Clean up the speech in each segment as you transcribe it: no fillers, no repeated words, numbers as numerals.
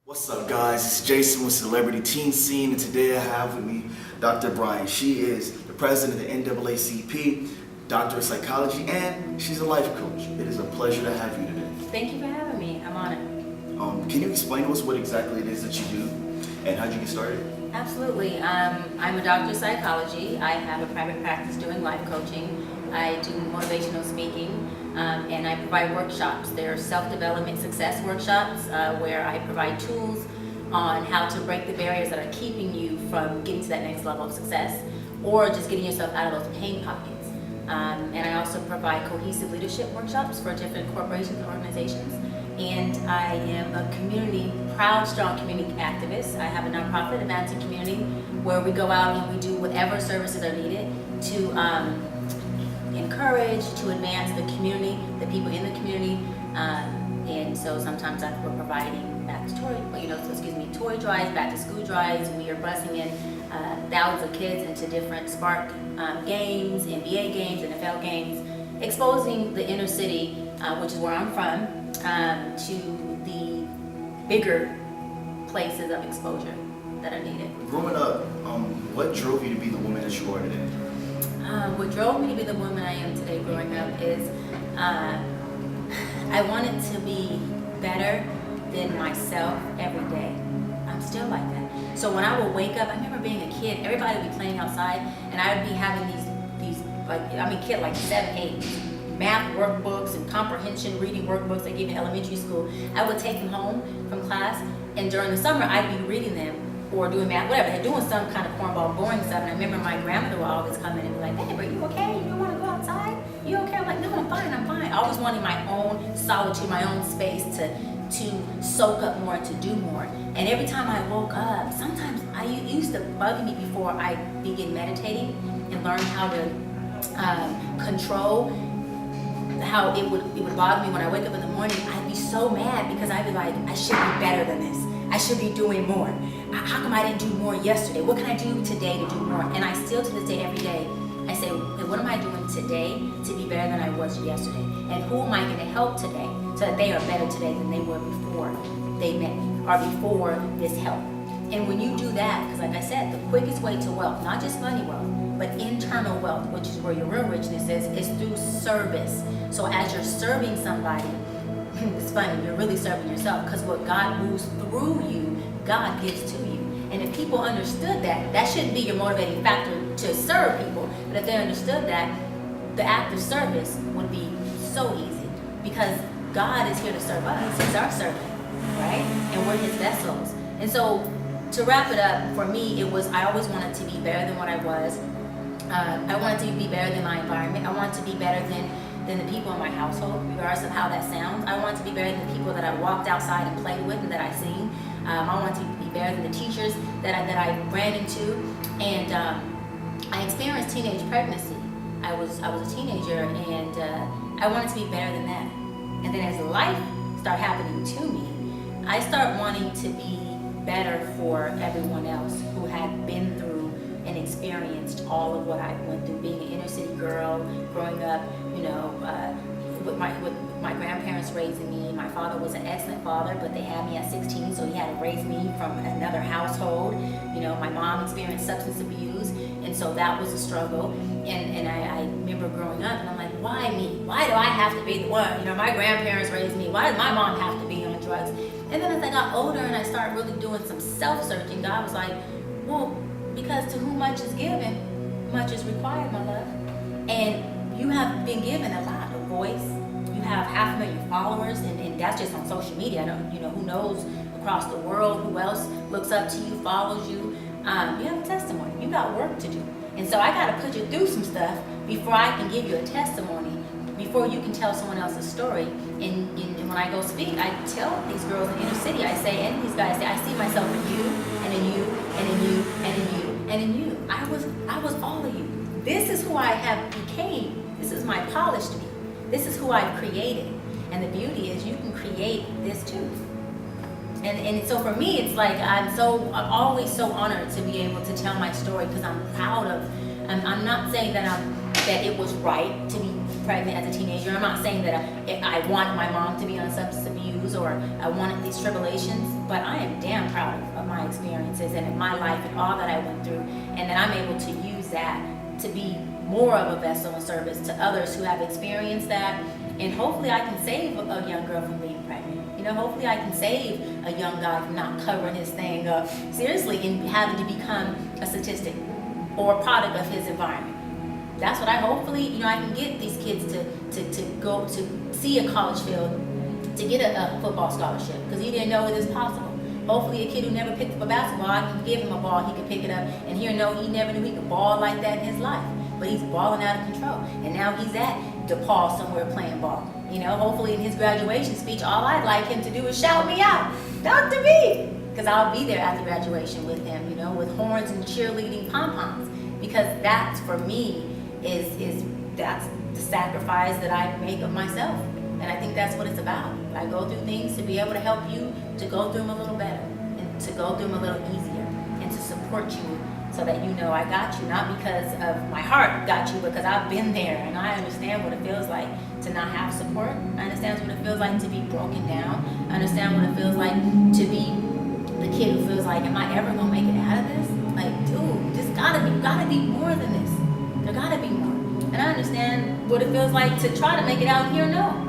What's up, guys? It's Jason with Celebrity Teen Scene, and today I have with me Dr. Bryant. She is the president of the NAACP, doctor of psychology, and she's a life coach. It is a pleasure to have you today. Thank you for having me. I'm honored. Can you explain to us what exactly it is that you do, and how'd you get started? Absolutely. I'm a doctor of psychology. I have a private practice doing life coaching. I do motivational speaking, and I provide workshops. They're self-development success workshops where I provide tools on how to break the barriers that are keeping you from getting to that next level of success or just getting yourself out of those pain pockets. And I also provide cohesive leadership workshops for different corporations and organizations. And I am a proud, strong community activist. I have a nonprofit, Advancing Community, where we go out and we do whatever services are needed to encourage, to advance the community, the people in the community. And so sometimes we're providing toy drives, back to school drives. We are busing in thousands of kids into different Spark games, NBA games, NFL games, exposing the inner city, which is where I'm from, to the bigger places of exposure that are needed. Growing up, what drove you to be the woman that you are today? What drove me to be the woman I am today growing up is I wanted to be better than myself every day. I'm still like that. So when I would wake up, I remember being a kid, everybody would be playing outside, and I would be having kid like 7, 8, math workbooks and comprehension reading workbooks they give in elementary school. I would take them home from class, and during the summer, I'd be reading them or doing math, whatever. They're doing some kind of cornball, boring stuff. And I remember my grandmother would always come in and be like, "Hey, are you okay? You don't want to go outside? You okay?" I'm like, "No, I'm fine, I'm fine." Always wanting my own solitude, my own space to soak up more, to do more. And every time I woke up, sometimes it used to bug me before I begin meditating and learn how to control how it would bother me when I wake up in the morning. I'd be so mad because I'd be like, I should be better than this. I should be doing more. How come I didn't do more yesterday? What can I do today to do more? And I still to this day, every day, I say, hey, what am I doing today to be better than I was yesterday? And who am I going to help today so that they are better today than they were before they met me or before this help? And when you do that, because like I said, the quickest way to wealth, not just money wealth, but internal wealth, which is where your real richness is through service. So as you're serving somebody, it's funny, you're really serving yourself, because what God moves through you, God gives to you. And if people understood that, that shouldn't be your motivating factor to serve people, but if they understood that, the act of service would be so easy, because God is here to serve us. He's our servant, right? And we're his vessels. And so to wrap it up, for me, I always wanted to be better than what I was. I wanted to be better than my environment. I wanted to be better than the people in my household, regardless of how that sounds. I wanted to be better than the people that I walked outside and played with and that I seen. I wanted to be better than the teachers that I ran into. And I experienced teenage pregnancy. I was a teenager, and I wanted to be better than that. And then as life started happening to me, I started wanting to be better for everyone else who had been through and experienced all of what I went through, being an inner city girl, growing up, with my grandparents raising me. My father was an excellent father, but they had me at 16, so he had to raise me from another household. My mom experienced substance abuse, and so that was a struggle. And I remember growing up, and I'm like, why me? Why do I have to be the one? My grandparents raised me. Why did my mom have to be on drugs? And then as I got older and I started really doing some self-searching, God was like, well, because to whom much is given, much is required, my love. And you have been given a lot of voice. You have 500,000 followers, and that's just on social media. I don't, who knows across the world, who else looks up to you, follows you. You have a testimony. You got work to do. And so I got to put you through some stuff before I can give you a testimony, before you can tell someone else's story. And when I go speak, I tell these girls in the inner city, I say, and these guys say, I see myself in you, and in you, and in you, and in you, and in you. I was all of you. This is who I have became. This is my polished me. This is who I've created. And the beauty is you can create this too. And so for me, it's like I'm always so honored to be able to tell my story, because I'm proud of. I'm not saying that it was right to be pregnant as a teenager. I'm not saying that I want my mom to be on substance abuse issues or I wanted these tribulations, but I am damn proud of my experiences and in my life and all that I went through, and that I'm able to use that to be more of a vessel of service to others who have experienced that, and hopefully I can save a young girl from being pregnant. You know, hopefully I can save a young guy from not covering his thing up seriously and having to become a statistic or a product of his environment. That's what I hopefully, I can get these kids to go to see a college field, to get a football scholarship, because he didn't know it was possible. Hopefully a kid who never picked up a basketball, I can give him a ball, he can pick it up, and he'll know he never knew he could ball like that in his life. But he's balling out of control. And now he's at DePaul somewhere playing ball. Hopefully in his graduation speech, all I'd like him to do is shout me out, Dr. B! Because I'll be there at the graduation with him, with horns and cheerleading pom-poms. Because that, for me, that's the sacrifice that I make of myself. And I think that's what it's about. I go through things to be able to help you to go through them a little better, and to go through them a little easier, and to support you so that I got you, not because of my heart got you, because I've been there and I understand what it feels like to not have support. I understand what it feels like to be broken down. I understand what it feels like to be the kid who feels like, am I ever gonna make it out of this? Like, dude, this gotta be more than this. There gotta be more. And I understand what it feels like to try to make it out here, no.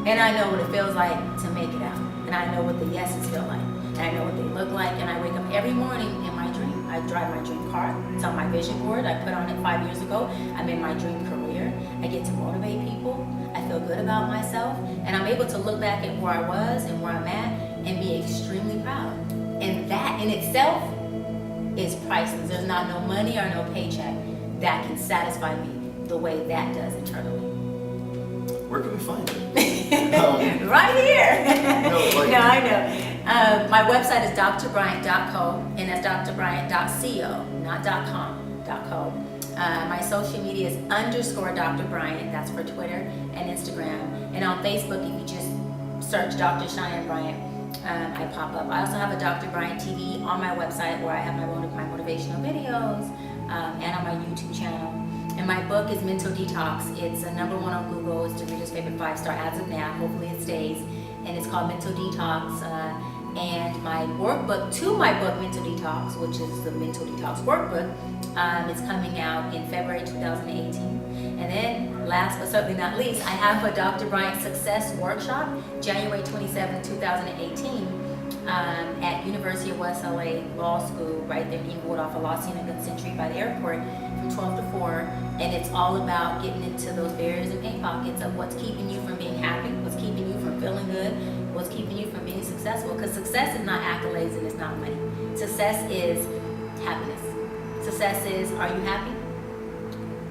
And I know what it feels like to make it out. And I know what the yeses feel like. And I know what they look like. And I wake up every morning in my dream. I drive my dream car. It's on my vision board. I put on it 5 years ago. I'm in my dream career. I get to motivate people. I feel good about myself. And I'm able to look back at where I was and where I'm at and be extremely proud. And that in itself is priceless. There's not no money or no paycheck that can satisfy me the way that does internally. Where can we find you? Right here. No, I know. My website is drbryant.co, and that's drbryant.co, not .com, .co. My social media is _Dr. Bryant. That's for Twitter and Instagram. And on Facebook, if you just search Dr. Cheyenne Bryant, I pop up. I also have a Dr. Bryant TV on my website where I have my motivational videos, and on my YouTube channel. And my book is Mental Detox. It's a #1 on Google. It's the reader's favorite 5-star as of now. Hopefully it stays. And it's called Mental Detox. And my workbook to my book, Mental Detox, which is the Mental Detox workbook, is coming out in February 2018. And then, last but certainly not least, I have a Dr. Bryant Success Workshop, January 27, 2018. At University of West LA Law School, right there in Inglewood off of La Cienega Good Century by the airport, from 12 to 4. And it's all about getting into those barriers and pain pockets of what's keeping you from being happy, what's keeping you from feeling good, what's keeping you from being successful. Because success is not accolades and it's not money. Success is happiness. Success is, are you happy?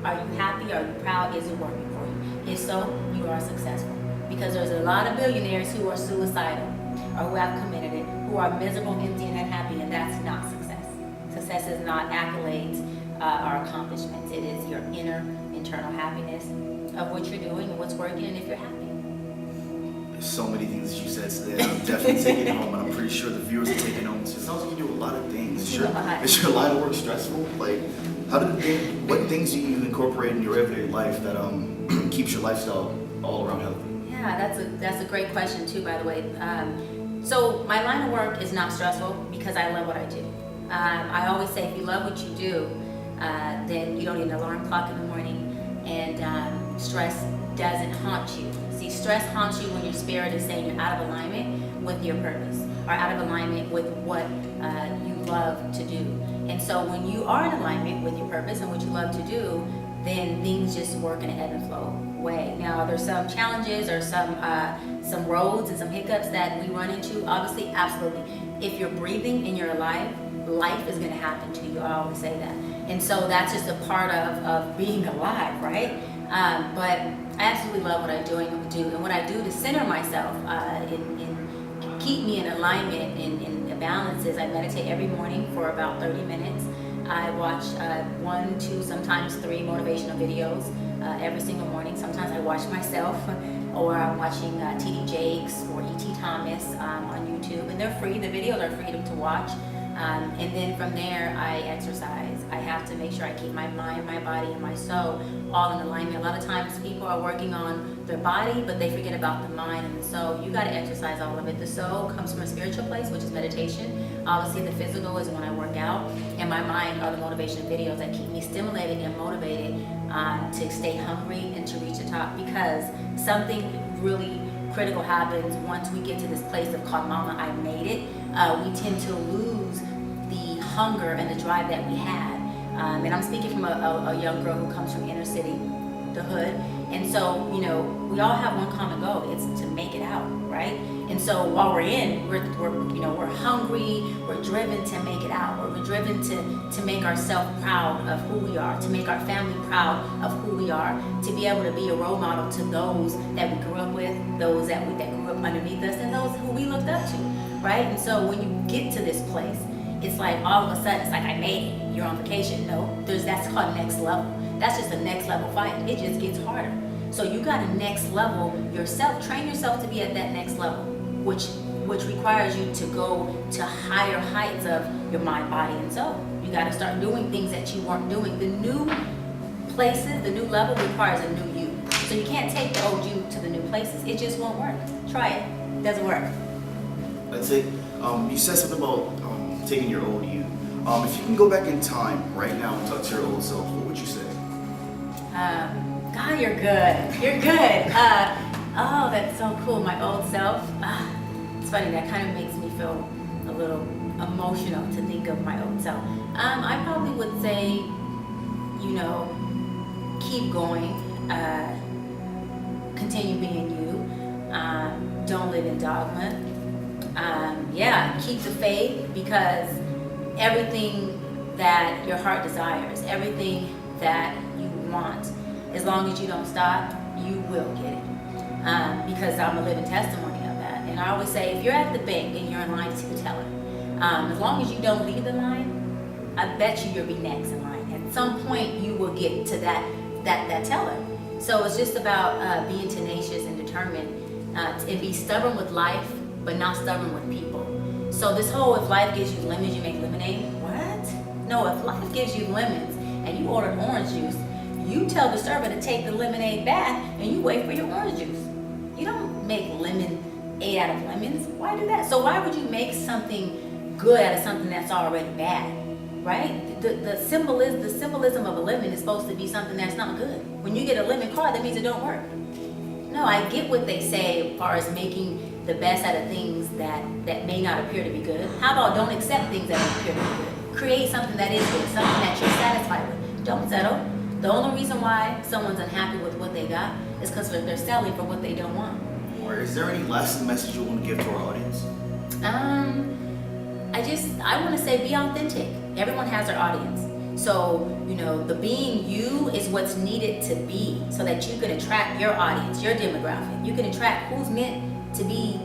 Are you happy? Are you proud? Is it working for you? If so, you are successful. Because there's a lot of billionaires who are suicidal, or who have committed it, who are miserable, empty, and unhappy, and that's not success. Success is not accolades or accomplishments. It is your internal happiness of what you're doing and what's working, and if you're happy. There's so many things that you said today that I'm definitely taking home, and I'm pretty sure the viewers are taking home. So it sounds like you do a lot of things. Is your line of work stressful? Like, what things do you incorporate in your everyday life that keeps your lifestyle all around healthy? Yeah, that's a great question too, by the way. So my line of work is not stressful because I love what I do. I always say if you love what you do, then you don't need an alarm clock in the morning, and stress doesn't haunt you. See, stress haunts you when your spirit is saying you're out of alignment with your purpose, or out of alignment with what you love to do. And so when you are in alignment with your purpose and what you love to do, then things just work in an ebb and flow way. Now, there's some challenges or some roads and some hiccups that we run into. Obviously, absolutely. If you're breathing and you're alive, life is going to happen to you. I always say that. And so that's just a part of being alive, right? But I absolutely love what I do and what I do to center myself and keep me in alignment and balance is I meditate every morning for about 30 minutes. I watch 1, 2, sometimes 3 motivational videos every single morning. Sometimes I watch myself, or I'm watching T.D. Jakes or E.T. Thomas on YouTube, and they're free. The videos are free to watch. And then from there, I exercise. I have to make sure I keep my mind, my body, and my soul all in alignment. A lot of times people are working on their body, but they forget about the mind and the soul. You got to exercise all of it. The soul comes from a spiritual place, which is meditation. Obviously, the physical is when I work out. And my mind are the motivation videos that keep me stimulated and motivated to stay hungry and to reach the top. Because something really critical happens once we get to this place of called Mama, I made it. We tend to lose the hunger and the drive that we had. And I'm speaking from a young girl who comes from inner city, the hood. And so, you know, we all have one common goal. It's to make it out, right? And so while we're in, we're hungry, we're driven to make it out, or we're driven to make ourselves proud of who we are, to make our family proud of who we are, to be able to be a role model to those that we grew up with, those that grew up underneath us, and those who we looked up to, right? And so when you get to this place, it's like all of a sudden, it's like, I made it. You're on vacation. No, that's called next level. That's just a next level fight. It just gets harder. So you got to next level yourself. Train yourself to be at that next level, which requires you to go to higher heights of your mind, body, and soul. You got to start doing things that you weren't doing. The new places, the new level requires a new you. So you can't take the old you to the new places. It just won't work. Try it. It doesn't work. That's it. You said something about taking your old you. If you can go back in time right now and talk to your old self, what would you say? God, you're good. You're good. Oh, that's so cool. My old self. It's funny. That kind of makes me feel a little emotional to think of my old self. I probably would say, you know, keep going. Continue being you. Don't live in dogma. Keep the faith, because everything that your heart desires, everything that you want, as long as you don't stop, you will get it. Because I'm a living testimony of that. And I always say, if you're at the bank and you're in line to see the teller, as long as you don't leave the line, I bet you'll be next in line. At some point, you will get to that teller. So it's just about being tenacious and determined, and be stubborn with life, but not stubborn with people. So this whole, if life gives you lemons, you make lemonade. What? No, if life gives you lemons and you ordered orange juice, you tell the server to take the lemonade back and you wait for your orange juice. You don't make lemonade out of lemons. Why do that? So why would you make something good out of something that's already bad? Right? The symbolism of a lemon is supposed to be something that's not good. When you get a lemon card, that means it don't work. No, I get what they say as far as making the best out of things that may not appear to be good. How about don't accept things that don't appear to be good? Create something that is good, something that you're satisfied with. Don't settle. The only reason why someone's unhappy with what they got is because they're settling for what they don't want. Or is there any lasting message you want to give to our audience? I want to say be authentic. Everyone has their audience. So, you know, the being you is what's needed to be so that you can attract your audience, your demographic. You can attract who's meant to be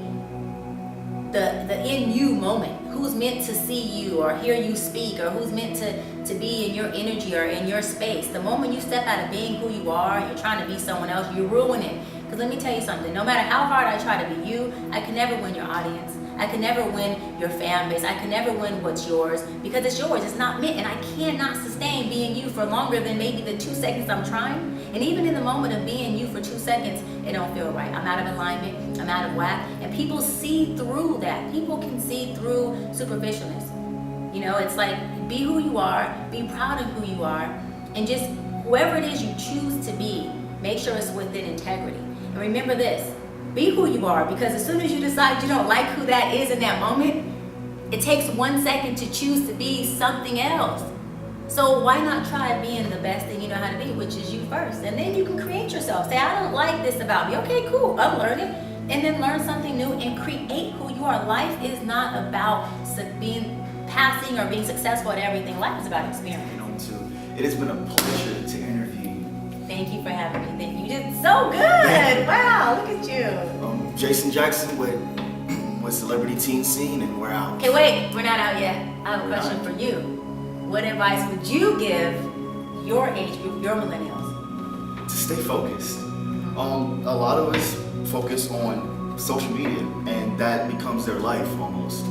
the in you moment, who's meant to see you or hear you speak, or who's meant to be in your energy or in your space. The moment you step out of being who you are and you're trying to be someone else, you ruin it. Because let me tell you something, no matter how hard I try to be you, I can never win your audience. I can never win your fan base. I can never win what's yours, because it's yours. It's not me, and I cannot sustain being you for longer than maybe the 2 seconds I'm trying. And even in the moment of being you for 2 seconds, it don't feel right. I'm out of alignment. I'm out of whack. And people see through that. People can see through superficialness. You know, it's like, be who you are, be proud of who you are, and just whoever it is you choose to be, make sure it's within integrity. And remember this. Be who you are, because as soon as you decide you don't like who that is in that moment, it takes 1 second to choose to be something else. So why not try being the best thing you know how to be, which is you first? And then you can create yourself. Say, I don't like this about me. Okay, cool. Unlearn it. And then learn something new and create who you are. Life is not about passing or being successful at everything. Life is about experience. It has been a pleasure to interview you. Thank you for having me. Thank you. You did so good. Wow, look at you. Jason Jackson with Celebrity Teen Scene, and we're out. Okay, wait, we're not out yet. I have a question for you. What advice would you give your age group, your millennials? To stay focused. A lot of us focus on social media, and that becomes their life almost.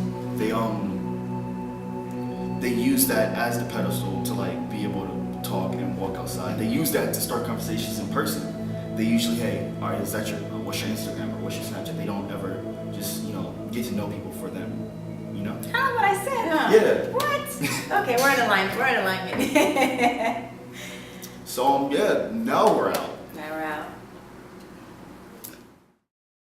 they use that as the pedestal to like be able to talk and walk outside. They use that to start conversations in person. They usually, hey, all right, is that your, what's your Instagram or what's your Snapchat? They don't ever just, you know, get to know people for them, you know? Kind of what I said, huh? Yeah. What? Okay, we're in alignment. We're in alignment. So, yeah, now we're out.